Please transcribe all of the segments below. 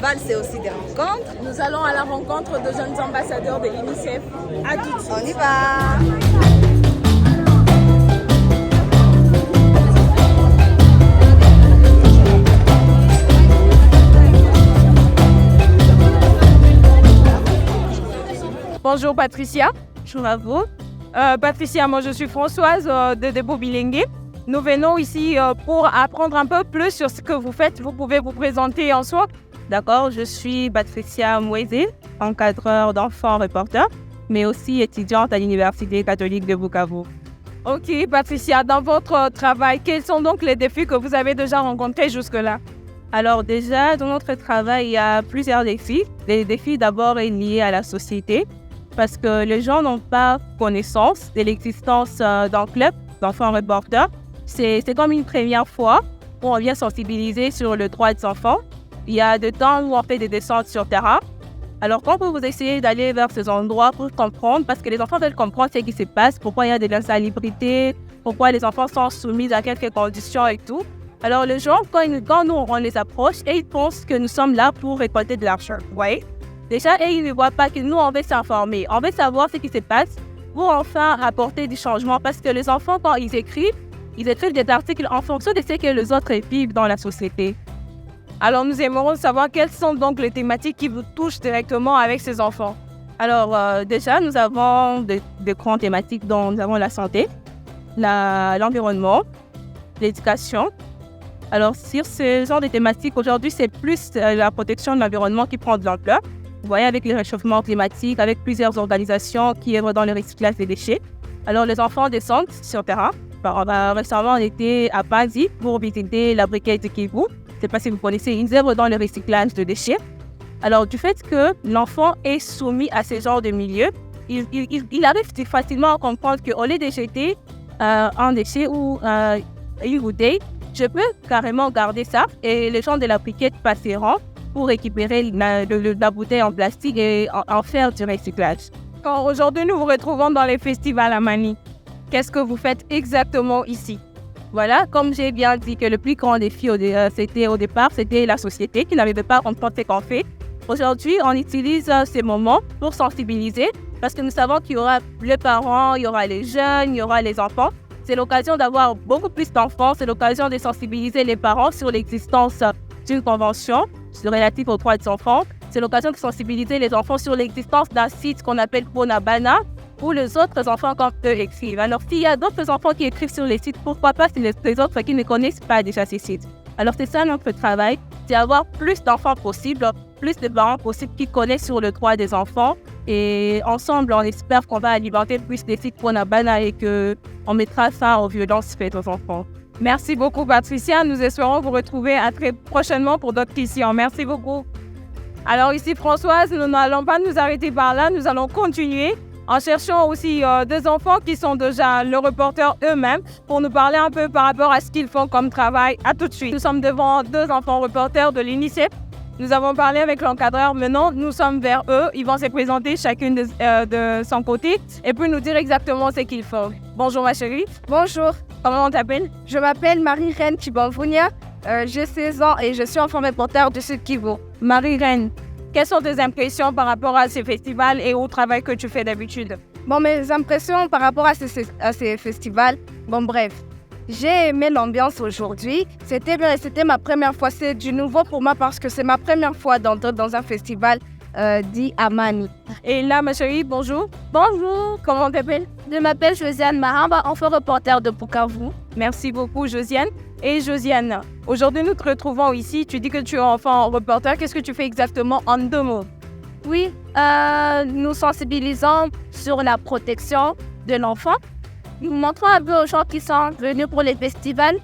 festivals, c'est aussi des rencontres. Nous allons à la rencontre de jeunes ambassadeurs de l'UNICEF. À tout de suite. On y va. Bonjour Patricia. Bonjour à vous. Patricia, moi je suis Françoise de Debo Bilingue. Nous venons ici pour apprendre un peu plus sur ce que vous faites. Vous pouvez vous présenter en soi. D'accord, je suis Patricia Mweze, encadreur d'enfants reporters, mais aussi étudiante à l'Université catholique de Bukavu. Ok Patricia, dans votre travail, quels sont donc les défis que vous avez déjà rencontrés jusque-là? Alors déjà, dans notre travail, il y a plusieurs défis. Les défis d'abord est liés à la société, parce que les gens n'ont pas connaissance de l'existence d'un club d'enfants reporters. C'est comme une première fois où on vient sensibiliser sur le droit des enfants. Il y a des temps où on fait des descentes sur terrain. Alors quand vous essayez d'aller vers ces endroits pour comprendre, parce que les enfants veulent comprendre ce qui se passe, pourquoi il y a de l'insalubrité, pourquoi les enfants sont soumis à quelques conditions et tout. Alors les gens, quand nous on les approche, et ils pensent que nous sommes là pour récolter de l'argent. Ouais. Déjà, ils ne voient pas que nous, on veut s'informer. On veut savoir ce qui se passe pour enfin apporter du changement. Parce que les enfants, quand ils écrivent des articles en fonction de ce que les autres vivent dans la société. Alors, nous aimerons savoir quelles sont donc les thématiques qui vous touchent directement avec ces enfants. Alors, déjà, nous avons des grandes thématiques dont nous avons la santé, l'environnement, l'éducation. Alors, sur ce genre de thématiques, aujourd'hui, c'est plus la protection de l'environnement qui prend de l'ampleur. Vous voyez, avec le réchauffement climatique, avec plusieurs organisations qui œuvrent dans le recyclage des déchets. Alors, les enfants descendent sur terrain. Récemment, on était à Panzi pour visiter la briquette de Kivu. Je ne sais pas si vous connaissez, ils œuvrent dans le recyclage de déchets. Alors, du fait que l'enfant est soumis à ce genre de milieu, il arrive facilement à comprendre qu'au lieu de jeter un déchet ou une bouteille, je peux carrément garder ça et les gens de la briquette passeront pour récupérer la bouteille en plastique et en faire du recyclage. Quand aujourd'hui nous vous retrouvons dans les festivals à Mani, qu'est-ce que vous faites exactement ici? Voilà, comme j'ai bien dit que le plus grand défi au départ, c'était la société qui n'arrivait pas à comprendre ce qu'on fait. Aujourd'hui, on utilise ces moments pour sensibiliser parce que nous savons qu'il y aura les parents, il y aura les jeunes, il y aura les enfants. C'est l'occasion d'avoir beaucoup plus d'enfants, c'est l'occasion de sensibiliser les parents sur l'existence d'une convention relative aux droits des enfants. C'est l'occasion de sensibiliser les enfants sur l'existence d'un site qu'on appelle Bonabana, où les autres enfants comme eux écrivent. Alors s'il y a d'autres enfants qui écrivent sur les sites, pourquoi pas si les autres qui ne connaissent pas déjà ces sites? Alors c'est ça notre travail, c'est avoir plus d'enfants possible, plus de parents possibles qui connaissent sur le droit des enfants. Et ensemble, on espère qu'on va alimenter plus des sites Bonabana et qu'on mettra fin aux violences faites aux enfants. Merci beaucoup Patricia, nous espérons vous retrouver très prochainement pour d'autres questions. Merci beaucoup. Alors ici Françoise, nous n'allons pas nous arrêter par là, nous allons continuer en cherchant aussi des enfants qui sont déjà le reporter eux-mêmes pour nous parler un peu par rapport à ce qu'ils font comme travail. À tout de suite. Nous sommes devant deux enfants reporters de l'UNICEF. Nous avons parlé avec l'encadreur, maintenant nous sommes vers eux. Ils vont se présenter chacune de son côté et puis nous dire exactement ce qu'ils font. Bonjour ma chérie. Bonjour. Comment on t'appelle? Je m'appelle Marie-Reine Chibamvunia, j'ai 16 ans et je suis enfant reporter de Sud Kivu. Marie-Reine, quelles sont tes impressions par rapport à ces festivals et au travail que tu fais d'habitude? Bon, mes impressions par rapport à ces festivals, bref. J'ai aimé l'ambiance aujourd'hui. C'était bien et c'était ma première fois. C'est du nouveau pour moi parce que c'est ma première fois d'entrer dans un festival dit Amani. Et là, ma chérie, bonjour. Bonjour. Comment on t'appelle? Je m'appelle Josiane Mahamba, enfant reporter de Bukavu. Merci beaucoup, Josiane. Et Josiane, aujourd'hui, nous te retrouvons ici. Tu dis que tu es enfant reporter. Qu'est-ce que tu fais exactement en 2 mots? Oui, nous sensibilisons sur la protection de l'enfant. Nous montrons un peu aux gens qui sont venus pour les festivals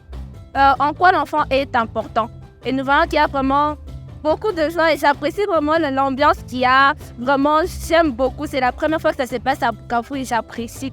en quoi l'enfant est important. Et nous voyons qu'il y a vraiment beaucoup de gens et j'apprécie vraiment l'ambiance qu'il y a. Vraiment, j'aime beaucoup. C'est la première fois que ça se passe à Bukavu et j'apprécie.